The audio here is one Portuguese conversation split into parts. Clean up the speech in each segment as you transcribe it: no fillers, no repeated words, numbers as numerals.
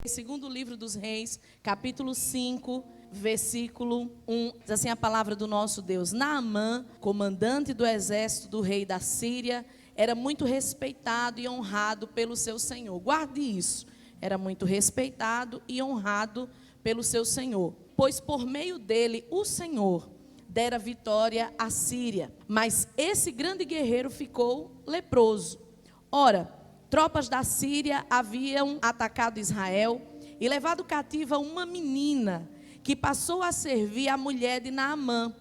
Segundo livro dos Reis, capítulo 5, versículo 1, diz assim a palavra do nosso Deus: Naamã, comandante do exército do rei da Síria, era muito respeitado e honrado pelo seu senhor. Guarde isso, era muito respeitado e honrado pelo seu senhor, pois por meio dele o Senhor dera vitória à Síria. Mas esse grande guerreiro ficou leproso. Ora, tropas da Síria haviam atacado Israel e levado cativa uma menina que passou a servir a mulher de Naamã.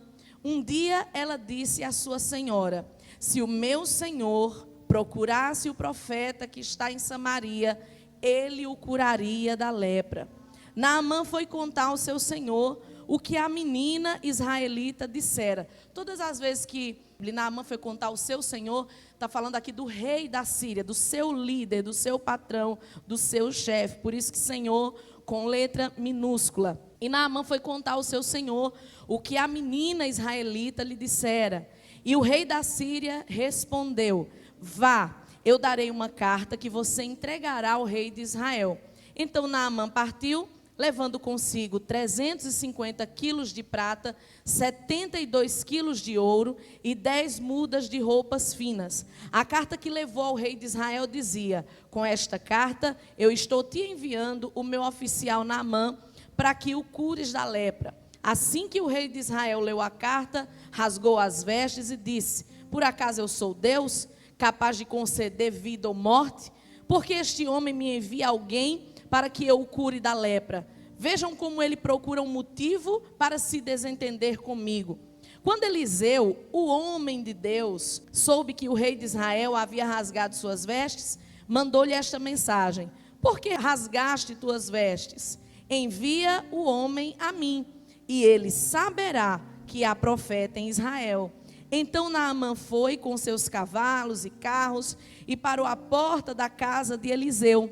Um dia ela disse à sua senhora: se o meu senhor procurasse o profeta que está em Samaria, ele o curaria da lepra. Naamã foi contar ao seu senhor o que a menina israelita dissera. Todas as vezes que Naamã foi contar ao seu senhor, está falando aqui do rei da Síria, do seu líder, do seu patrão, do seu chefe. Por isso que Senhor com letra minúscula. E Naamã foi contar ao seu senhor o que a menina israelita lhe dissera. E o rei da Síria respondeu: vá, eu darei uma carta que você entregará ao rei de Israel. Então Naamã partiu, levando consigo 350 quilos de prata, 72 quilos de ouro e 10 mudas de roupas finas. A carta que levou ao rei de Israel dizia: com esta carta eu estou te enviando o meu oficial Naamã para que o cures da lepra. Assim que o rei de Israel leu a carta, rasgou as vestes e disse: por acaso eu sou Deus, capaz de conceder vida ou morte? Porque este homem me envia alguém para que eu o cure da lepra. Vejam como ele procura um motivo para se desentender comigo. Quando Eliseu, o homem de Deus, soube que o rei de Israel havia rasgado suas vestes, mandou-lhe esta mensagem: por que rasgaste tuas vestes? Envia o homem a mim, e ele saberá que há profeta em Israel. Então Naamã foi com seus cavalos e carros e parou à porta da casa de Eliseu.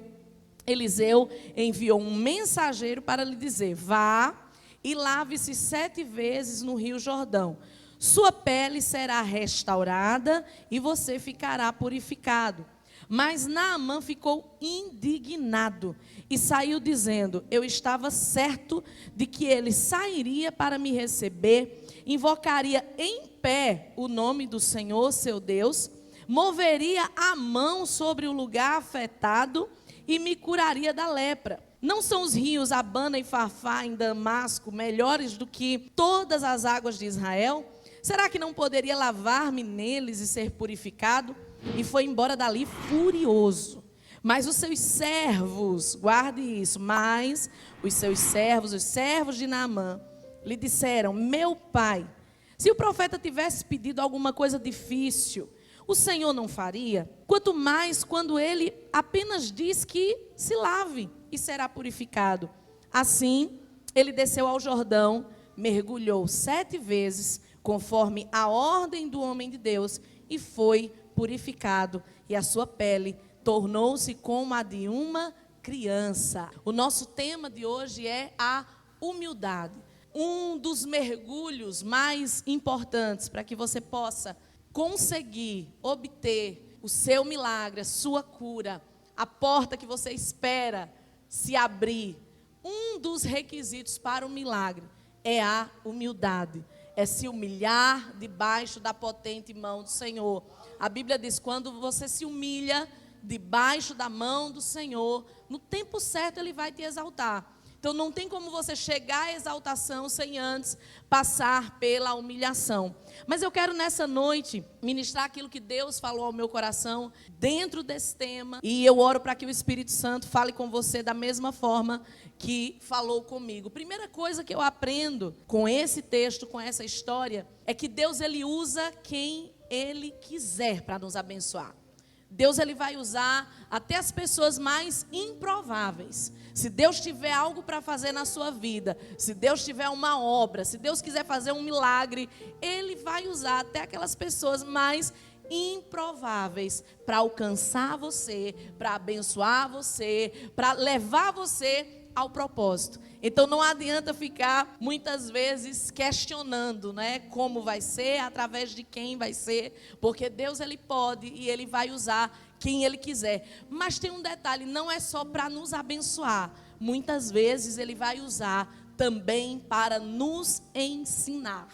Eliseu enviou um mensageiro para lhe dizer: vá e lave-se 7 vezes no rio Jordão. Sua pele será restaurada e você ficará purificado. Mas Naamã ficou indignado e saiu dizendo: eu estava certo de que ele sairia para me receber, invocaria em pé o nome do Senhor, seu Deus, moveria a mão sobre o lugar afetado e me curaria da lepra. Não são os rios Abana e Farfá em Damasco melhores do que todas as águas de Israel? Será que não poderia lavar-me neles e ser purificado? E foi embora dali furioso. Mas os seus servos, guarde isso, mas os seus servos, os servos de Naamã, lhe disseram: meu pai, se o profeta tivesse pedido alguma coisa difícil, o Senhor não faria? Quanto mais quando ele apenas diz que se lave e será purificado. Assim, ele desceu ao Jordão, mergulhou 7 vezes, conforme a ordem do homem de Deus, e foi purificado, e a sua pele tornou-se como a de uma criança. O nosso tema de hoje é a humildade. Um dos mergulhos mais importantes para que você possa conseguir obter o seu milagre, a sua cura, a porta que você espera se abrir. Um dos requisitos para o milagre é a humildade. É se humilhar debaixo da potente mão do Senhor. A Bíblia diz: quando você se humilha debaixo da mão do Senhor, no tempo certo Ele vai te exaltar. Então não tem como você chegar à exaltação sem antes passar pela humilhação. Mas eu quero nessa noite ministrar aquilo que Deus falou ao meu coração dentro desse tema. E eu oro para que o Espírito Santo fale com você da mesma forma que falou comigo. Primeira coisa que eu aprendo com esse texto, com essa história, é que Deus ele usa quem Ele quiser para nos abençoar. Deus ele vai usar até as pessoas mais improváveis. Se Deus tiver algo para fazer na sua vida, se Deus tiver uma obra, se Deus quiser fazer um milagre, Ele vai usar até aquelas pessoas mais improváveis para alcançar você, para abençoar você, para levar você ao propósito. Então não adianta ficar muitas vezes questionando, né, como vai ser, através de quem vai ser, porque Deus ele pode e ele vai usar quem ele quiser. Mas tem um detalhe, não é só para nos abençoar, muitas vezes Ele vai usar também para nos ensinar.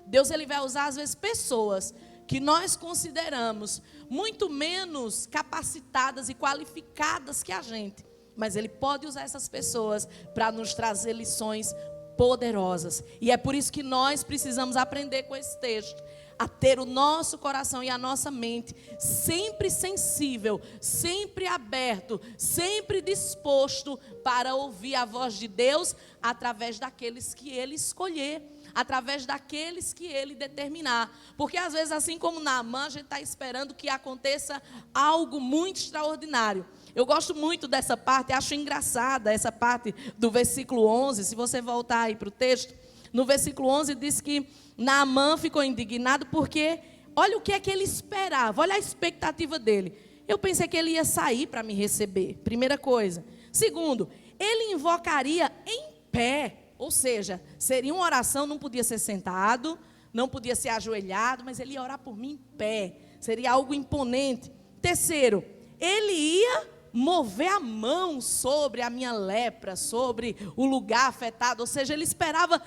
Deus, Ele vai usar às vezes pessoas que nós consideramos muito menos capacitadas e qualificadas que a gente, mas Ele pode usar essas pessoas para nos trazer lições poderosas. E é por isso que nós precisamos aprender com esse texto, a ter o nosso coração e a nossa mente sempre sensível, sempre aberto, sempre disposto para ouvir a voz de Deus através daqueles que Ele escolher, através daqueles que Ele determinar. Porque às vezes, assim como Naamã, a gente está esperando que aconteça algo muito extraordinário. Eu gosto muito dessa parte, acho engraçada essa parte do versículo 11. Se você voltar aí para o texto, no versículo 11 diz que Naamã ficou indignado porque, olha o que é que ele esperava, olha a expectativa dele. Eu pensei que ele ia sair para me receber, primeira coisa. Segundo, ele invocaria em pé, ou seja, seria uma oração, não podia ser sentado, não podia ser ajoelhado, mas ele ia orar por mim em pé, seria algo imponente. Terceiro, ele ia mover a mão sobre a minha lepra, sobre o lugar afetado, ou seja, ele esperava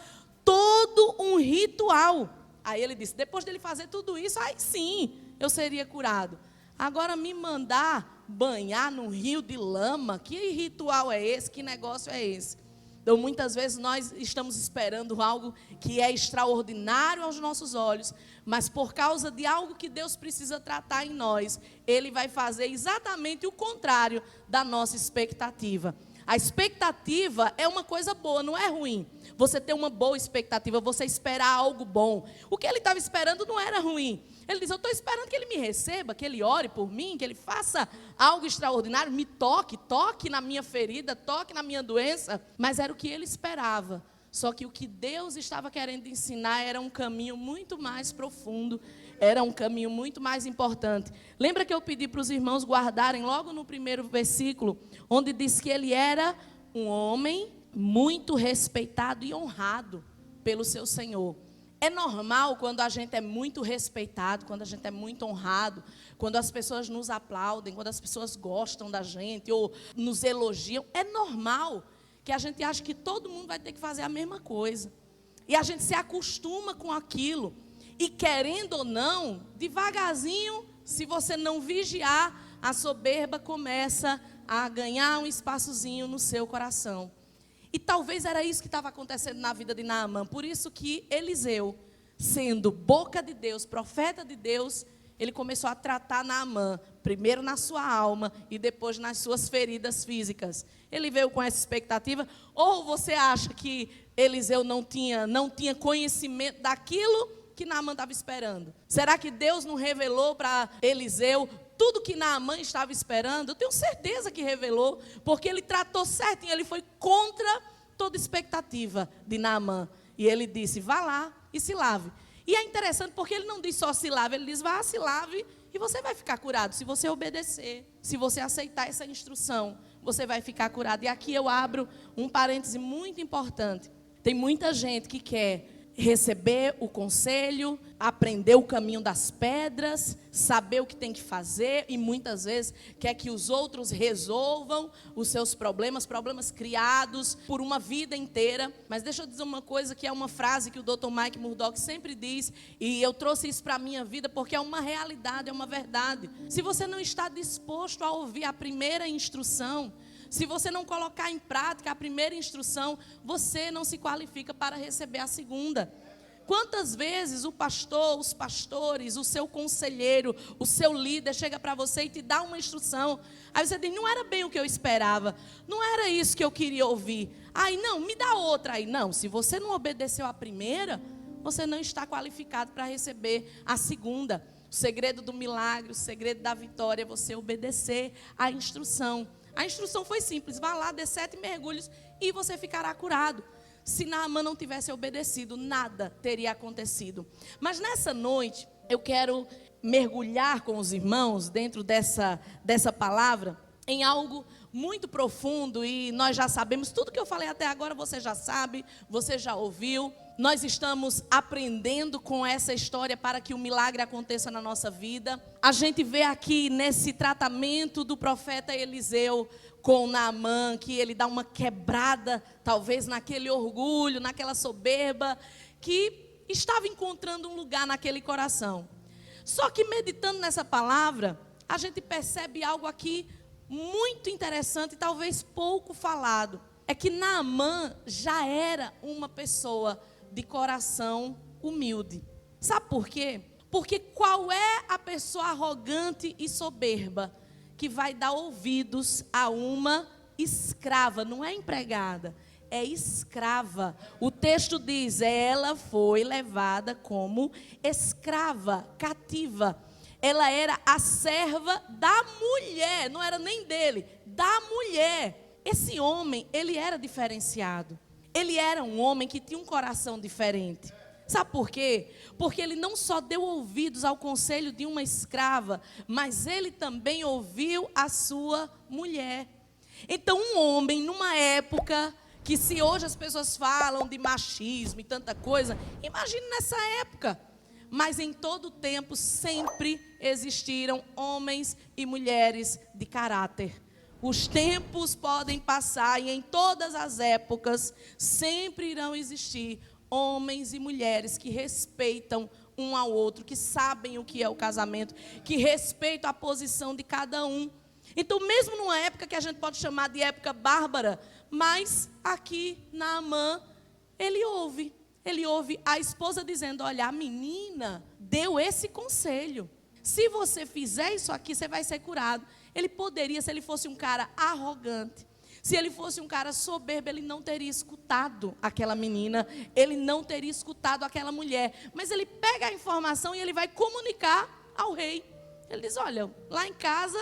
todo um ritual. Aí ele disse, depois dele fazer tudo isso, aí sim, eu seria curado. Agora me mandar banhar num rio de lama, que ritual é esse? Que negócio é esse? Então muitas vezes nós estamos esperando algo que é extraordinário aos nossos olhos, mas por causa de algo que Deus precisa tratar em nós, Ele vai fazer exatamente o contrário da nossa expectativa. A expectativa é uma coisa boa, não é ruim. Você ter uma boa expectativa, você esperar algo bom. O que ele estava esperando não era ruim. Ele diz, eu estou esperando que ele me receba, que ele ore por mim, que ele faça algo extraordinário, me toque na minha ferida, toque na minha doença. Mas era o que ele esperava. Só que o que Deus estava querendo ensinar era um caminho muito mais profundo, era um caminho muito mais importante. Lembra que eu pedi para os irmãos guardarem logo no primeiro versículo, onde diz que ele era um homem muito respeitado e honrado pelo seu Senhor. É normal quando a gente é muito respeitado, quando a gente é muito honrado, quando as pessoas nos aplaudem, quando as pessoas gostam da gente ou nos elogiam, é normal que a gente acha que todo mundo vai ter que fazer a mesma coisa. E a gente se acostuma com aquilo. E querendo ou não, devagarzinho, se você não vigiar, a soberba começa a ganhar um espaçozinho no seu coração. E talvez era isso que estava acontecendo na vida de Naamã. Por isso que Eliseu, sendo boca de Deus, profeta de Deus, ele começou a tratar Naamã, primeiro na sua alma e depois nas suas feridas físicas. Ele veio com essa expectativa, ou você acha que Eliseu não tinha conhecimento daquilo que Naamã estava esperando? Será que Deus não revelou para Eliseu tudo que Naamã estava esperando? Eu tenho certeza que revelou, porque ele tratou certinho, ele foi contra toda expectativa de Naamã. E ele disse, vá lá e se lave. E é interessante porque ele não diz só se lave, ele diz, vá, se lave e você vai ficar curado. Se você obedecer, se você aceitar essa instrução, você vai ficar curado. E aqui eu abro um parêntese muito importante. Tem muita gente que quer receber o conselho, aprender o caminho das pedras, saber o que tem que fazer e muitas vezes quer que os outros resolvam os seus problemas criados por uma vida inteira. Mas deixa eu dizer uma coisa que é uma frase que o Dr. Mike Murdock sempre diz, e eu trouxe isso para a minha vida porque é uma realidade, é uma verdade. Se você não está disposto a ouvir a primeira instrução, se você não colocar em prática a primeira instrução, você não se qualifica para receber a segunda. Quantas vezes o pastor, os pastores, o seu conselheiro, o seu líder chega para você e te dá uma instrução. Aí você diz, não era bem o que eu esperava, não era isso que eu queria ouvir. Aí não, me dá outra. Aí não, se você não obedeceu a primeira, você não está qualificado para receber a segunda. O segredo do milagre, o segredo da vitória é você obedecer a instrução. A instrução foi simples, vá lá, dê 7 mergulhos e você ficará curado. Se Naamã não tivesse obedecido, nada teria acontecido. Mas nessa noite, eu quero mergulhar com os irmãos dentro dessa palavra em algo muito profundo e nós já sabemos, tudo que eu falei até agora você já sabe, você já ouviu. Nós estamos aprendendo com essa história para que o milagre aconteça na nossa vida. A gente vê aqui nesse tratamento do profeta Eliseu com Naamã, que ele dá uma quebrada, talvez naquele orgulho, naquela soberba, que estava encontrando um lugar naquele coração. Só que meditando nessa palavra, a gente percebe algo aqui muito interessante e talvez pouco falado. É que Naamã já era uma pessoa de coração humilde. Sabe por quê? Porque qual é a pessoa arrogante e soberba que vai dar ouvidos a uma escrava? Não é empregada, é escrava. O texto diz, ela foi levada como escrava, cativa. Ela era a serva da mulher, não era nem dele, da mulher. Esse homem, ele era diferenciado. Ele era um homem que tinha um coração diferente. Sabe por quê? Porque ele não só deu ouvidos ao conselho de uma escrava, mas ele também ouviu a sua mulher. Então, um homem, numa época que se hoje as pessoas falam de machismo e tanta coisa, imagine nessa época. Mas em todo tempo sempre existiram homens e mulheres de caráter. Os tempos podem passar e em todas as épocas sempre irão existir homens e mulheres que respeitam um ao outro, que sabem o que é o casamento, que respeitam a posição de cada um. Então, mesmo numa época que a gente pode chamar de época bárbara, mas aqui Naamã, ele ouve a esposa dizendo, olha, a menina deu esse conselho. Se você fizer isso aqui, você vai ser curado. Ele poderia, se ele fosse um cara arrogante, se ele fosse um cara soberbo, ele não teria escutado aquela menina, ele não teria escutado aquela mulher. Mas ele pega a informação e ele vai comunicar ao rei. Ele diz, olha, lá em casa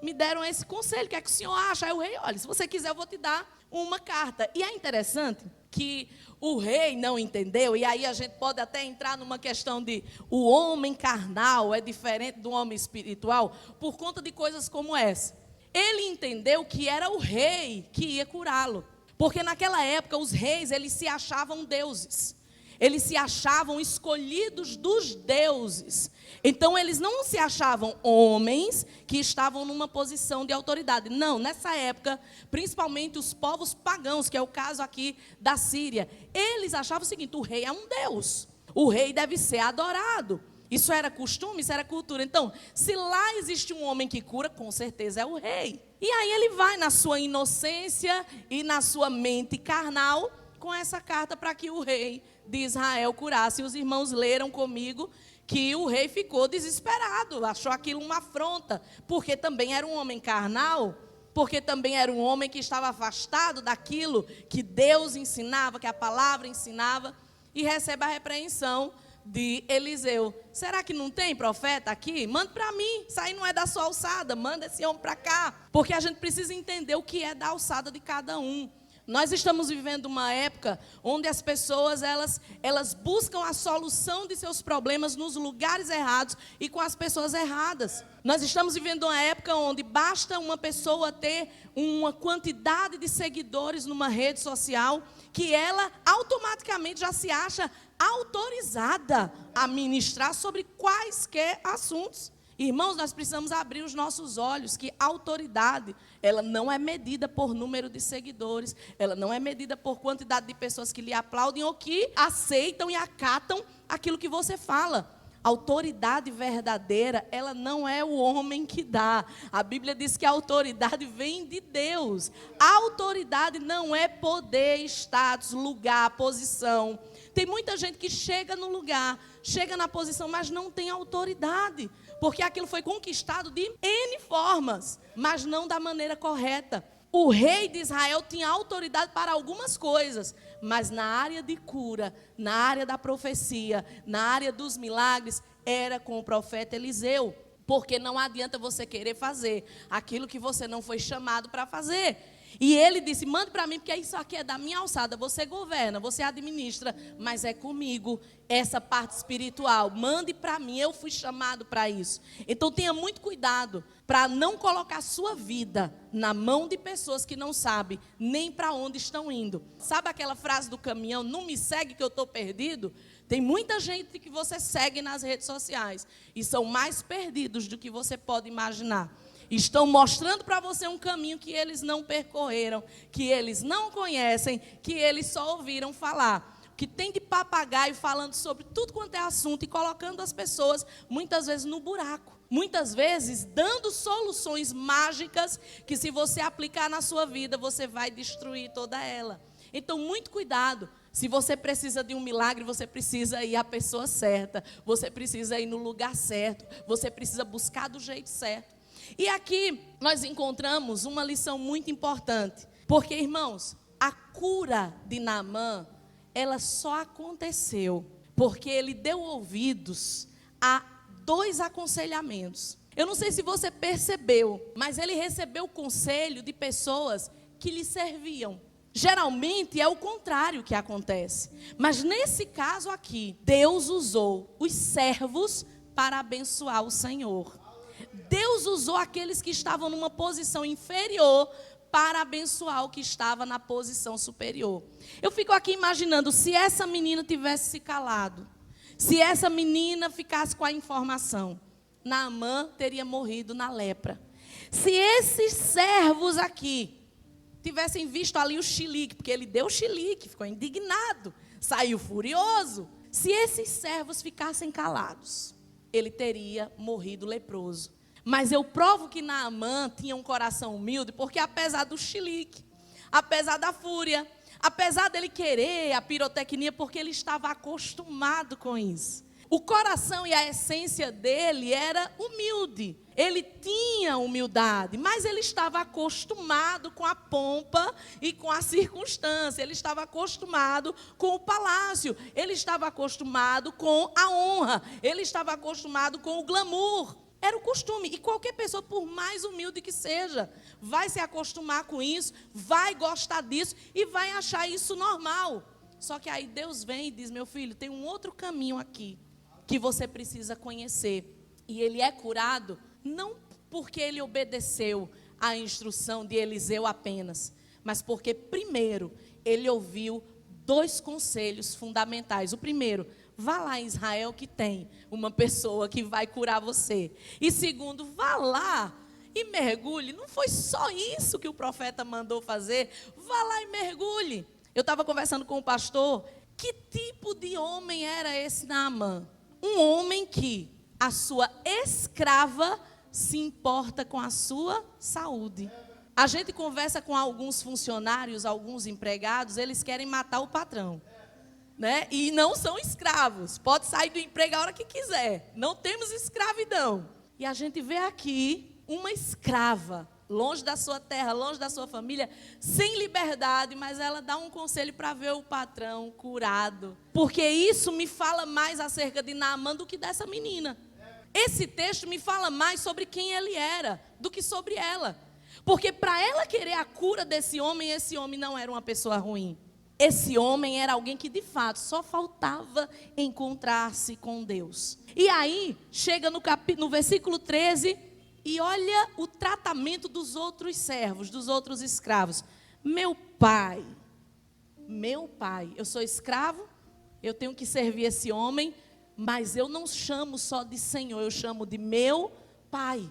me deram esse conselho, o que é que o senhor acha? Aí o rei, olha, se você quiser eu vou te dar uma carta. E é interessante que o rei não entendeu, e aí a gente pode até entrar numa questão de o homem carnal é diferente do homem espiritual, por conta de coisas como essa. Ele entendeu que era o rei que ia curá-lo, porque naquela época os reis, eles se achavam deuses, eles se achavam escolhidos dos deuses. Então eles não se achavam homens que estavam numa posição de autoridade. Não, nessa época, principalmente os povos pagãos, que é o caso aqui da Síria, eles achavam o seguinte, o rei é um deus, o rei deve ser adorado. Isso era costume, isso era cultura. Então, se lá existe um homem que cura, com certeza é o rei. E aí ele vai na sua inocência e na sua mente carnal com essa carta para que o rei de Israel curasse. E os irmãos leram comigo que o rei ficou desesperado, achou aquilo uma afronta, porque também era um homem carnal, porque também era um homem que estava afastado daquilo que Deus ensinava, que a palavra ensinava, e recebe a repreensão de Eliseu. Será que não tem profeta aqui? Manda para mim, isso aí não é da sua alçada, manda esse homem para cá, porque a gente precisa entender o que é da alçada de cada um. Nós estamos vivendo uma época onde as pessoas, elas buscam a solução de seus problemas nos lugares errados e com as pessoas erradas. Nós estamos vivendo uma época onde basta uma pessoa ter uma quantidade de seguidores numa rede social que ela automaticamente já se acha autorizada a ministrar sobre quaisquer assuntos. Irmãos, nós precisamos abrir os nossos olhos que a autoridade, ela não é medida por número de seguidores, ela não é medida por quantidade de pessoas que lhe aplaudem ou que aceitam e acatam aquilo que você fala. A autoridade verdadeira, ela não é o homem que dá. A Bíblia diz que a autoridade vem de Deus. A autoridade não é poder, status, lugar, posição. Tem muita gente que chega no lugar, chega na posição, mas não tem autoridade. Porque aquilo foi conquistado de N formas, mas não da maneira correta. O rei de Israel tinha autoridade para algumas coisas, mas na área de cura, na área da profecia, na área dos milagres, era com o profeta Eliseu. Porque não adianta você querer fazer aquilo que você não foi chamado para fazer. E ele disse, mande para mim, porque isso aqui é da minha alçada. Você governa, você administra, mas é comigo essa parte espiritual. Mande para mim, eu fui chamado para isso. Então tenha muito cuidado para não colocar sua vida na mão de pessoas que não sabem nem para onde estão indo. Sabe aquela frase do caminhão, não me segue que eu estou perdido? Tem muita gente que você segue nas redes sociais e são mais perdidos do que você pode imaginar. Estão mostrando para você um caminho que eles não percorreram, que eles não conhecem, que eles só ouviram falar. Que tem de papagaio falando sobre tudo quanto é assunto e colocando as pessoas, muitas vezes, no buraco. Muitas vezes, dando soluções mágicas que, se você aplicar na sua vida, você vai destruir toda ela. Então, muito cuidado. Se você precisa de um milagre, você precisa ir à pessoa certa. Você precisa ir no lugar certo. Você precisa buscar do jeito certo. E aqui nós encontramos uma lição muito importante. Porque, irmãos, a cura de Naamã, ela só aconteceu porque ele deu ouvidos a 2 aconselhamentos. Eu não sei se você percebeu, mas ele recebeu conselho de pessoas que lhe serviam. Geralmente é o contrário que acontece. Mas nesse caso aqui, Deus usou os servos para abençoar o Senhor. Deus usou aqueles que estavam numa posição inferior para abençoar o que estava na posição superior. Eu fico aqui imaginando, se essa menina tivesse se calado, se essa menina ficasse com a informação, Naamã teria morrido na lepra. Se esses servos aqui tivessem visto ali o chilique, porque ele deu chilique, ficou indignado, saiu furioso. Se esses servos ficassem calados, ele teria morrido leproso. Mas eu provo que Naamã tinha um coração humilde, porque apesar do chilique, apesar da fúria, apesar dele querer a pirotecnia, porque ele estava acostumado com isso. O coração e a essência dele era humilde. Ele tinha humildade, mas ele estava acostumado com a pompa e com a circunstância. Ele estava acostumado com o palácio. Ele estava acostumado com a honra. Ele estava acostumado com o glamour. Era o costume. E qualquer pessoa, por mais humilde que seja, vai se acostumar com isso, vai gostar disso e vai achar isso normal. Só que aí Deus vem e diz, meu filho, tem um outro caminho aqui que você precisa conhecer. E ele é curado não porque ele obedeceu à instrução de Eliseu apenas, mas porque primeiro ele ouviu 2 conselhos fundamentais. O primeiro, vá lá em Israel que tem uma pessoa que vai curar você. E segundo, vá lá e mergulhe. Não foi só isso que o profeta mandou fazer. Vá lá e mergulhe. Eu estava conversando com o pastor. Que tipo de homem era esse Naamã? Um homem que a sua escrava se importa com a sua saúde. A gente conversa com alguns funcionários, alguns empregados, eles querem matar o patrão, né? E não são escravos. Pode sair do emprego a hora que quiser. Não temos escravidão. E a gente vê aqui uma escrava, longe da sua terra, longe da sua família, sem liberdade, mas ela dá um conselho para ver o patrão curado. Porque isso me fala mais acerca de Naamã do que dessa menina. Esse texto me fala mais sobre quem ele era do que sobre ela. Porque para ela querer a cura desse homem, esse homem não era uma pessoa ruim. Esse homem era alguém que de fato só faltava encontrar-se com Deus. E aí, chega no versículo 13, e olha o tratamento dos outros servos, dos outros escravos. Meu pai, eu sou escravo, eu tenho que servir esse homem, mas eu não chamo só de Senhor, eu chamo de meu pai.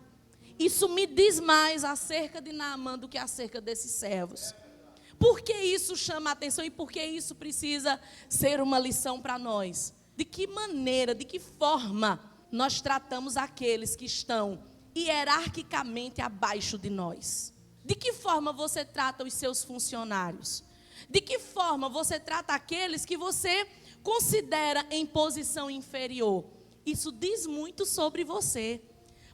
Isso me diz mais acerca de Naamã do que acerca desses servos. Por que isso chama a atenção e por que isso precisa ser uma lição para nós? De que maneira, de que forma nós tratamos aqueles que estão hierarquicamente abaixo de nós? De que forma você trata os seus funcionários? De que forma você trata aqueles que você considera em posição inferior? Isso diz muito sobre você.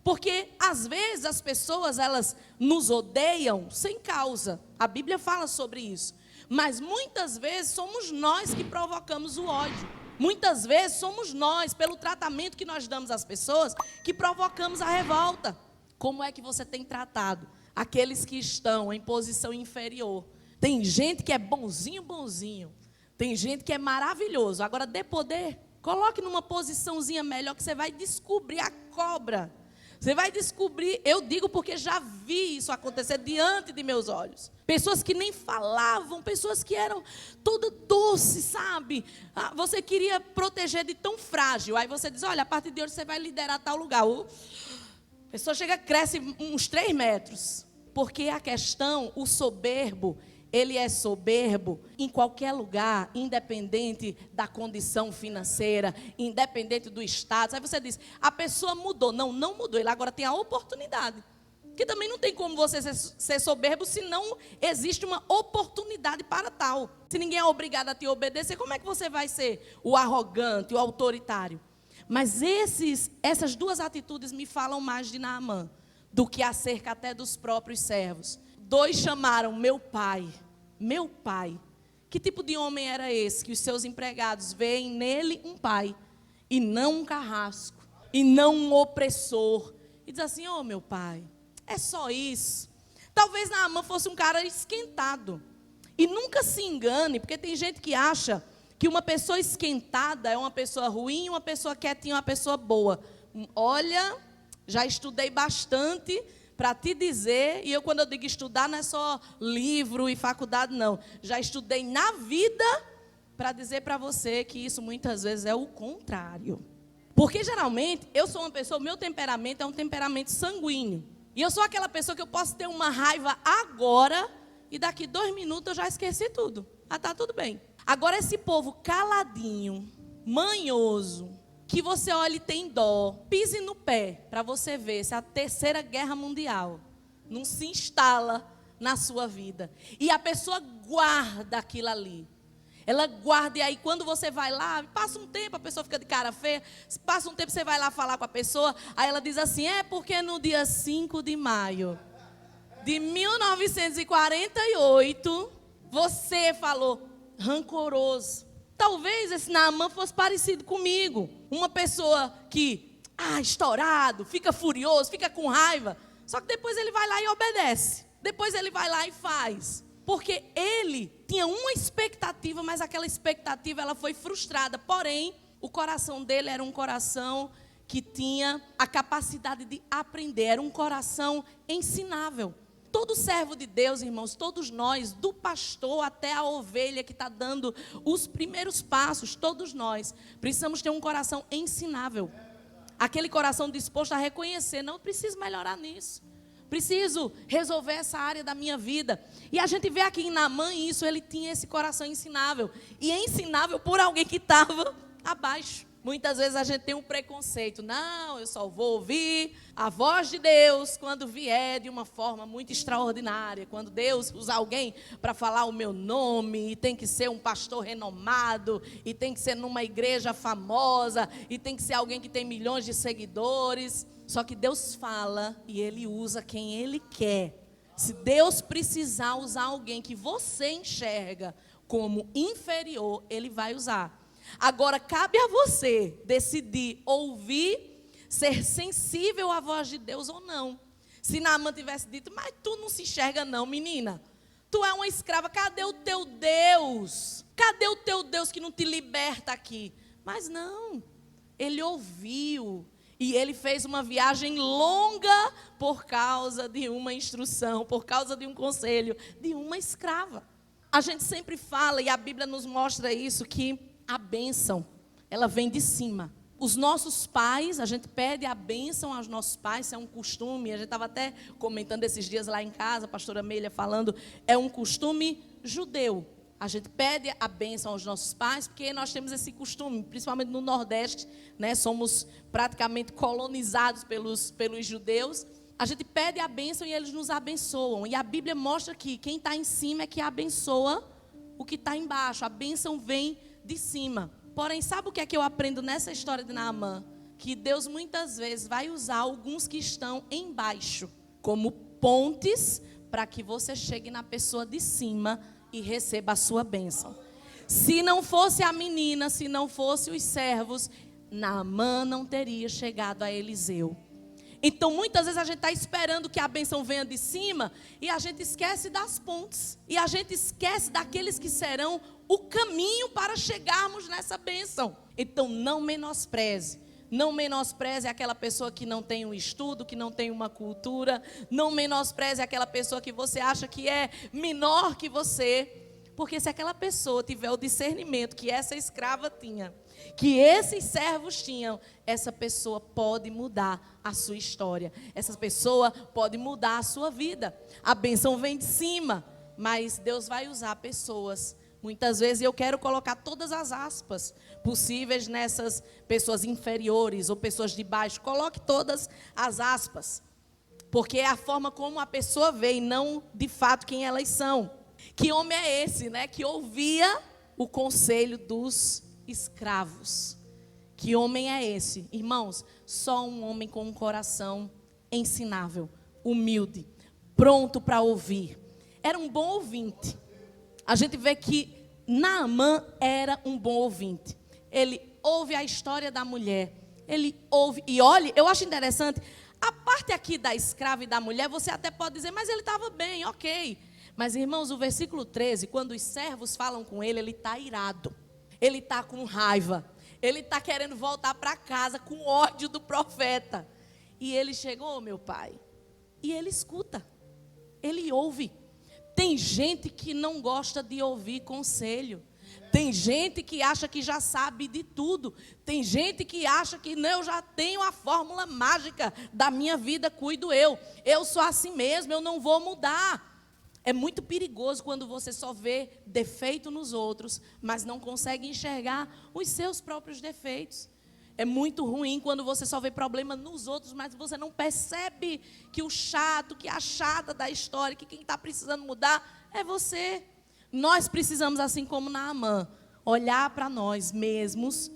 Porque às vezes as pessoas, elas nos odeiam sem causa. A Bíblia fala sobre isso. Mas muitas vezes somos nós que provocamos o ódio. Muitas vezes somos nós, pelo tratamento que nós damos às pessoas, que provocamos a revolta. Como é que você tem tratado aqueles que estão em posição inferior. Tem gente que é bonzinho, bonzinho. Tem gente que é maravilhoso. Agora, dê poder, coloque numa posiçãozinha melhor que você vai descobrir a cobra. Você vai descobrir, eu digo porque já vi isso acontecer diante de meus olhos. Pessoas que nem falavam, pessoas que eram toda doce, sabe? Você queria proteger de tão frágil. Aí você diz, olha, a partir de hoje você vai liderar tal lugar. A pessoa chega, cresce uns 3 metros. Porque a questão, o soberbo, ele é soberbo em qualquer lugar, independente da condição financeira, independente do status. Aí você diz, a pessoa mudou. Não, não mudou, ele agora tem a oportunidade. Que também não tem como você ser soberbo se não existe uma oportunidade para tal. Se ninguém é obrigado a te obedecer, como é que você vai ser o arrogante, o autoritário? Mas essas 2 atitudes me falam mais de Naamã do que acerca até dos próprios servos. 2 chamaram meu pai. Meu pai. Que tipo de homem era esse? Que os seus empregados veem nele um pai. E não um carrasco. E não um opressor. E diz assim, meu pai, é só isso. Talvez Naamã fosse um cara esquentado. E nunca se engane, porque tem gente que acha que uma pessoa esquentada é uma pessoa ruim, uma pessoa quietinha é uma pessoa boa. Olha, já estudei bastante para te dizer, e quando eu digo estudar, não é só livro e faculdade, não. Já estudei na vida para dizer para você que isso muitas vezes é o contrário. Porque geralmente, eu sou uma pessoa, o meu temperamento é um temperamento sanguíneo. E eu sou aquela pessoa que eu posso ter uma raiva agora, e daqui 2 minutos eu já esqueci tudo. Tá tudo bem. Agora esse povo caladinho, manhoso, que você olha e tem dó, pise no pé, para você ver se a 3ª Guerra Mundial não se instala na sua vida. E a pessoa guarda aquilo ali. Ela guarda, e aí quando você vai lá, passa um tempo, a pessoa fica de cara feia, passa um tempo, você vai lá falar com a pessoa, aí ela diz assim, porque no dia 5 de maio de 1948, você falou rancoroso. Talvez esse Naamã fosse parecido comigo. Uma pessoa que, estourado, fica furioso, fica com raiva. Só que depois ele vai lá e obedece. Depois ele vai lá e faz. Porque ele tinha uma expectativa, mas aquela expectativa ela foi frustrada. Porém, o coração dele era um coração que tinha a capacidade de aprender. Era um coração ensinável. Todo servo de Deus, irmãos, todos nós, do pastor até a ovelha que está dando os primeiros passos, todos nós precisamos ter um coração ensinável. Aquele coração disposto a reconhecer, não, eu preciso melhorar nisso. Preciso resolver essa área da minha vida. E a gente vê aqui em Naamã isso, ele tinha esse coração ensinável. E ensinável por alguém que estava abaixo. Muitas vezes a gente tem um preconceito. Não, eu só vou ouvir a voz de Deus quando vier de uma forma muito extraordinária. Quando Deus usar alguém para falar o meu nome. E tem que ser um pastor renomado. E tem que ser numa igreja famosa. E tem que ser alguém que tem milhões de seguidores. Só que Deus fala e Ele usa quem Ele quer. Se Deus precisar usar alguém que você enxerga como inferior, Ele vai usar. Agora, cabe a você decidir ouvir, ser sensível à voz de Deus ou não. Se Naamã tivesse dito, mas tu não se enxerga não, menina. Tu é uma escrava, cadê o teu Deus? Cadê o teu Deus que não te liberta aqui? Mas não, ele ouviu. E ele fez uma viagem longa por causa de uma instrução, por causa de um conselho, de uma escrava. A gente sempre fala, e a Bíblia nos mostra isso, que a bênção, ela vem de cima. Os nossos pais, a gente pede a bênção aos nossos pais, isso é um costume. A gente estava até comentando esses dias lá em casa, a pastora Meila falando, é um costume judeu. A gente pede a bênção aos nossos pais, porque nós temos esse costume, principalmente no Nordeste, né? Somos praticamente colonizados pelos judeus. A gente pede a bênção e eles nos abençoam. E a Bíblia mostra que quem está em cima é que abençoa o que está embaixo. A bênção vem de cima. Porém, sabe o que é que eu aprendo nessa história de Naamã? Que Deus muitas vezes vai usar alguns que estão embaixo como pontes para que você chegue na pessoa de cima e receba a sua bênção. Se não fosse a menina, se não fosse os servos, Naamã não teria chegado a Eliseu. Então, muitas vezes a gente está esperando que a bênção venha de cima e a gente esquece das pontes. E a gente esquece daqueles que serão o caminho para chegarmos nessa bênção. Então, não menospreze. Não menospreze aquela pessoa que não tem um estudo, que não tem uma cultura. Não menospreze aquela pessoa que você acha que é menor que você. Porque se aquela pessoa tiver o discernimento que essa escrava tinha, que esses servos tinham, essa pessoa pode mudar a sua história. Essa pessoa pode mudar a sua vida. A bênção vem de cima, mas Deus vai usar pessoas. Muitas vezes eu quero colocar todas as aspas possíveis nessas pessoas inferiores ou pessoas de baixo. Coloque todas as aspas, porque é a forma como a pessoa vê e não de fato quem elas são. Que homem é esse, né? Que ouvia o conselho dos escravos. Que homem é esse? Irmãos, só um homem com um coração ensinável, humilde, pronto para ouvir. Era um bom ouvinte. A gente vê que Naamã era um bom ouvinte. Ele ouve a história da mulher. Ele ouve. E olha, eu acho interessante, a parte aqui da escrava e da mulher, você até pode dizer, mas ele estava bem, ok. Mas, irmãos, o versículo 13, quando os servos falam com ele, ele está irado. Ele está com raiva. Ele está querendo voltar para casa com ódio do profeta. E ele chegou, meu pai, e ele escuta. Ele ouve. Tem gente que não gosta de ouvir conselho. Tem gente que acha que já sabe de tudo. Tem gente que acha que não, eu já tenho a fórmula mágica da minha vida, cuido eu. Eu sou assim mesmo, eu não vou mudar. É muito perigoso quando você só vê defeito nos outros, mas não consegue enxergar os seus próprios defeitos. É muito ruim quando você só vê problema nos outros, mas você não percebe que o chato, que a chata da história, que quem está precisando mudar é você. Nós precisamos, assim como Naamã, olhar para nós mesmos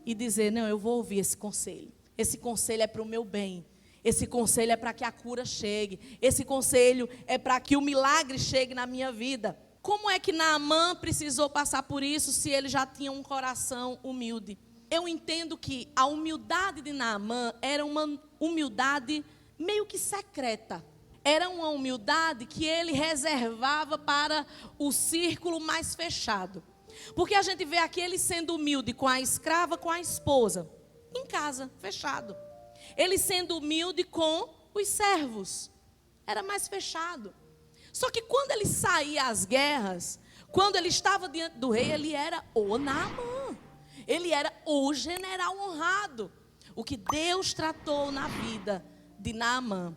e dizer, não, eu vou ouvir esse conselho. Esse conselho é para o meu bem. Esse conselho é para que a cura chegue. Esse conselho é para que o milagre chegue na minha vida. Como é que Naamã precisou passar por isso se ele já tinha um coração humilde? Eu entendo que a humildade de Naamã era uma humildade meio que secreta. Era uma humildade que ele reservava para o círculo mais fechado. Porque a gente vê aqui ele sendo humilde com a escrava, com a esposa, em casa, fechado. Ele sendo humilde com os servos, era mais fechado. Só que quando ele saía às guerras, quando ele estava diante do rei, ele era o Naamã. Ele era o general honrado. O que Deus tratou na vida de Naamã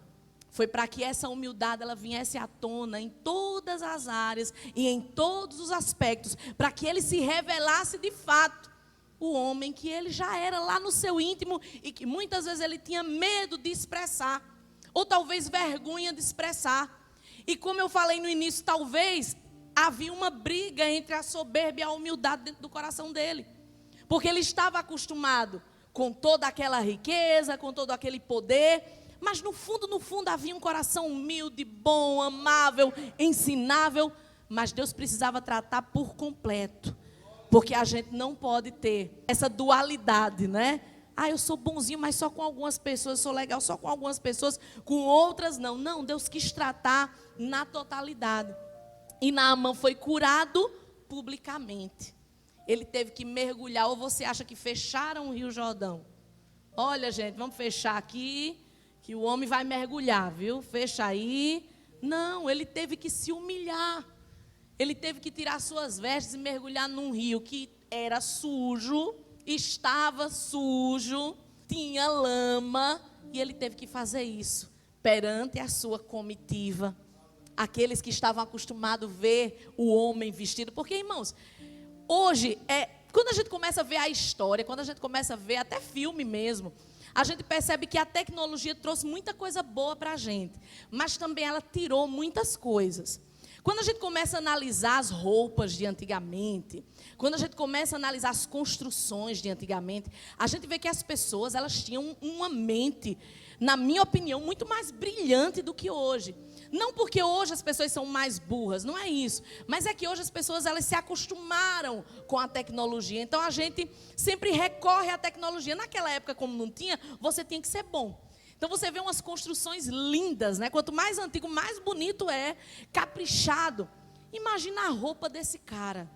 foi para que essa humildade ela viesse à tona em todas as áreas e em todos os aspectos, para que ele se revelasse de fato o homem que ele já era lá no seu íntimo e que muitas vezes ele tinha medo de expressar, ou talvez vergonha de expressar. E como eu falei no início, talvez havia uma briga entre a soberba e a humildade dentro do coração dele, porque ele estava acostumado com toda aquela riqueza, com todo aquele poder, mas no fundo havia um coração humilde, bom, amável, ensinável, mas Deus precisava tratar por completo, porque a gente não pode ter essa dualidade, né? Ah, eu sou bonzinho, mas só com algumas pessoas, eu sou legal só com algumas pessoas, com outras não. Não, Deus quis tratar na totalidade. E Naamã foi curado publicamente. Ele teve que mergulhar, ou você acha que fecharam o Rio Jordão? Olha, gente, vamos fechar aqui, que o homem vai mergulhar, viu? Fecha aí. Não, ele teve que se humilhar. Ele teve que tirar suas vestes e mergulhar num rio que era sujo, estava sujo, tinha lama, e ele teve que fazer isso perante a sua comitiva. Aqueles que estavam acostumados a ver o homem vestido. Porque, irmãos, hoje, quando a gente começa a ver a história, quando a gente começa a ver até filme mesmo, a gente percebe que a tecnologia trouxe muita coisa boa para a gente, mas também ela tirou muitas coisas. Quando a gente começa a analisar as roupas de antigamente, quando a gente começa a analisar as construções de antigamente, a gente vê que as pessoas, elas tinham uma mente, na minha opinião, muito mais brilhante do que hoje. Não porque hoje as pessoas são mais burras, não é isso. Mas é que hoje as pessoas, elas se acostumaram com a tecnologia. Então a gente sempre recorre à tecnologia. Naquela época, como não tinha, você tinha que ser bom. Então você vê umas construções lindas, né? Quanto mais antigo, mais bonito é, caprichado. Imagina a roupa desse cara.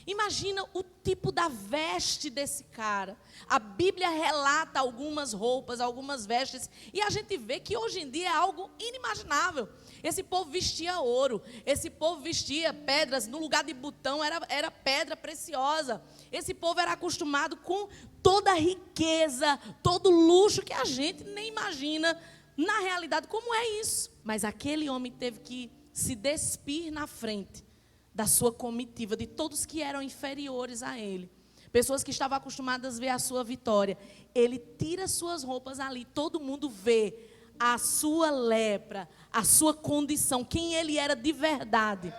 Imagina o tipo da veste desse cara. A Bíblia relata algumas roupas, algumas vestes, e a gente vê que hoje em dia é algo inimaginável. Esse povo vestia ouro, esse povo vestia pedras, no lugar de botão era pedra preciosa. Esse povo era acostumado com toda a riqueza, todo o luxo que a gente nem imagina na realidade como é isso. Mas aquele homem teve que se despir na frente da sua comitiva, de todos que eram inferiores a ele, pessoas que estavam acostumadas a ver a sua vitória. Ele tira suas roupas ali, todo mundo vê a sua lepra, a sua condição, quem ele era de verdade.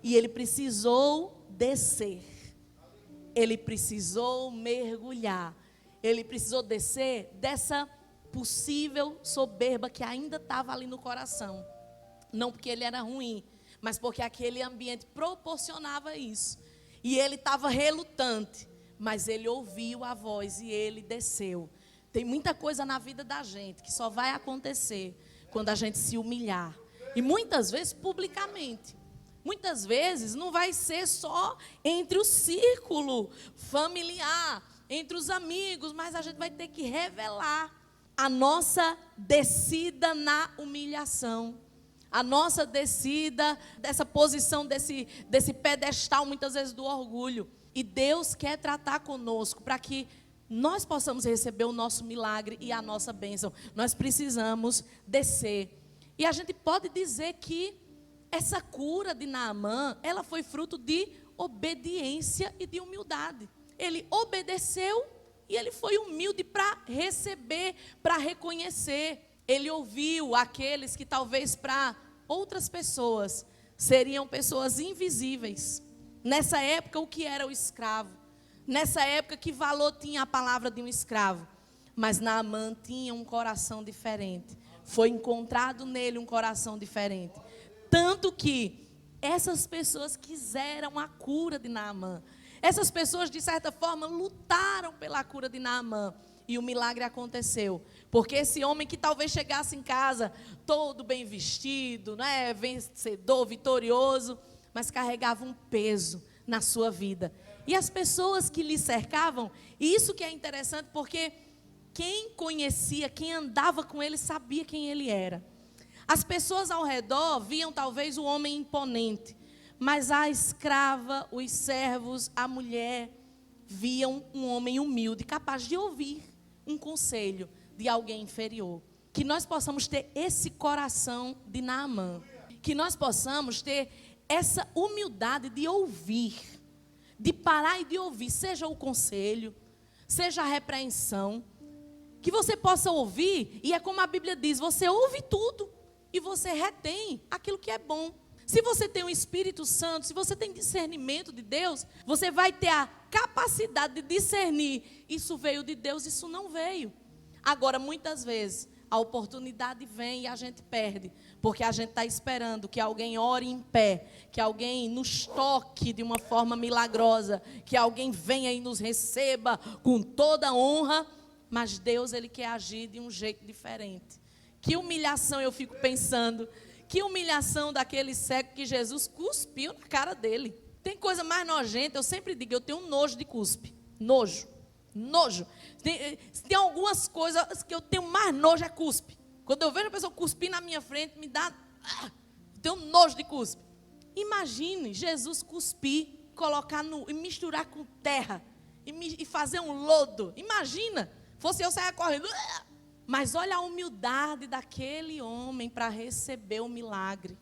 E ele precisou descer, ele precisou mergulhar, ele precisou descer dessa possível soberba que ainda estava ali no coração. Não porque ele era ruim, mas porque aquele ambiente proporcionava isso. E ele estava relutante, mas ele ouviu a voz e ele desceu. Tem muita coisa na vida da gente que só vai acontecer quando a gente se humilhar. E muitas vezes publicamente. Muitas vezes não vai ser só entre o círculo familiar, entre os amigos, mas a gente vai ter que revelar a nossa descida na humilhação. A nossa descida dessa posição, desse pedestal, muitas vezes do orgulho. E Deus quer tratar conosco para que nós possamos receber o nosso milagre e a nossa bênção. Nós precisamos descer. E a gente pode dizer que essa cura de Naamã, ela foi fruto de obediência e de humildade. Ele obedeceu e ele foi humilde para receber, para reconhecer. Ele ouviu aqueles que talvez para outras pessoas seriam pessoas invisíveis. Nessa época, o que era o escravo? Nessa época, que valor tinha a palavra de um escravo? Mas Naamã tinha um coração diferente. Foi encontrado nele um coração diferente. Tanto que essas pessoas quiseram a cura de Naamã. Essas pessoas, de certa forma, lutaram pela cura de Naamã. E o milagre aconteceu, porque esse homem que talvez chegasse em casa todo bem vestido, né, vencedor, vitorioso, mas carregava um peso na sua vida. E as pessoas que lhe cercavam, e isso que é interessante, porque quem conhecia, quem andava com ele, sabia quem ele era. As pessoas ao redor viam talvez o homem imponente, mas a escrava, os servos, a mulher, viam um homem humilde, capaz de ouvir um conselho de alguém inferior. Que nós possamos ter esse coração de Naamã. Que nós possamos ter essa humildade de ouvir, de parar e de ouvir, seja o conselho, seja a repreensão. Que você possa ouvir, e é como a Bíblia diz, você ouve tudo e você retém aquilo que é bom. Se você tem o Espírito Santo, se você tem discernimento de Deus, você vai ter a capacidade de discernir. Isso veio de Deus, isso não veio. Agora, muitas vezes, a oportunidade vem e a gente perde. Porque a gente está esperando que alguém ore em pé, que alguém nos toque de uma forma milagrosa, que alguém venha e nos receba com toda a honra. Mas Deus, Ele quer agir de um jeito diferente. Que humilhação, eu fico pensando. Que humilhação daquele cego que Jesus cuspiu na cara dele. Tem coisa mais nojenta, eu sempre digo, eu tenho nojo de cuspe. Nojo. Tem algumas coisas que eu tenho mais nojo é cuspe. Quando eu vejo a pessoa cuspir na minha frente, me dá... eu tenho nojo de cuspe. Imagine Jesus cuspir, colocar e misturar com terra. E fazer um lodo. Imagina, fosse eu sair correndo... Mas olha a humildade daquele homem para receber o milagre.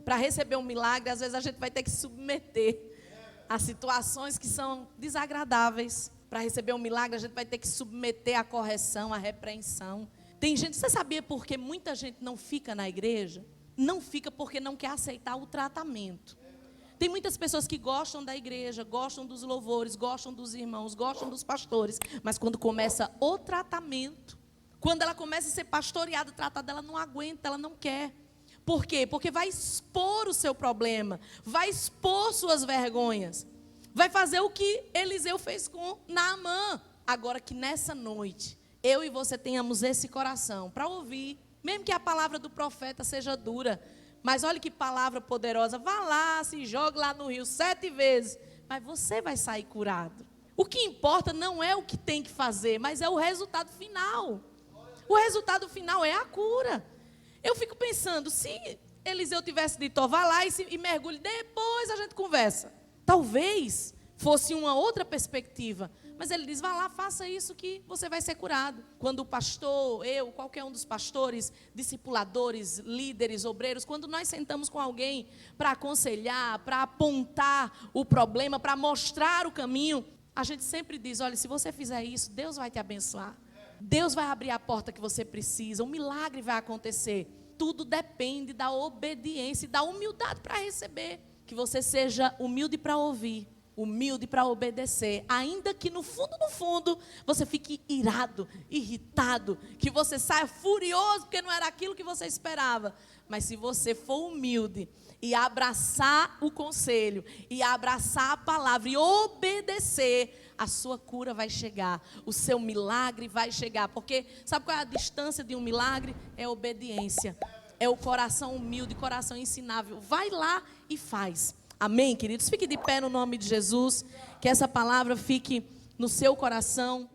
Para receber um milagre, às vezes a gente vai ter que submeter a situações que são desagradáveis. Para receber um milagre, a gente vai ter que submeter a correção, a repreensão. Tem gente, você sabia por que muita gente não fica na igreja? Não fica porque não quer aceitar o tratamento. Tem muitas pessoas que gostam da igreja, gostam dos louvores, gostam dos irmãos, gostam dos pastores. Mas quando começa o tratamento, quando ela começa a ser pastoreada, tratada, ela não aguenta, ela não quer. Por quê? Porque vai expor o seu problema, vai expor suas vergonhas, vai fazer o que Eliseu fez com Naamã. Agora que nessa noite, eu e você tenhamos esse coração para ouvir, mesmo que a palavra do profeta seja dura. Mas olha que palavra poderosa. Vá lá, se jogue lá no rio 7 vezes, mas você vai sair curado. O que importa não é o que tem que fazer, mas é o resultado final. O resultado final é a cura. Eu fico pensando, se Eliseu tivesse dito, vá lá e mergulhe, depois a gente conversa. Talvez fosse uma outra perspectiva. Mas ele diz, vá lá, faça isso que você vai ser curado. Quando o pastor, eu, qualquer um dos pastores, discipuladores, líderes, obreiros, quando nós sentamos com alguém para aconselhar, para apontar o problema, para mostrar o caminho, a gente sempre diz, olha, se você fizer isso, Deus vai te abençoar. Deus vai abrir a porta que você precisa, um milagre vai acontecer. Tudo depende da obediência e da humildade para receber. Que você seja humilde para ouvir, humilde para obedecer, ainda que no fundo, você fique irado, irritado, que você saia furioso porque não era aquilo que você esperava. Mas se você for humilde e abraçar o conselho, e abraçar a palavra e obedecer, a sua cura vai chegar, o seu milagre vai chegar. Porque sabe qual é a distância de um milagre? É a obediência, é o coração humilde, coração ensinável. Vai lá e faz. Amém, queridos? Fique de pé no nome de Jesus, que essa palavra fique no seu coração.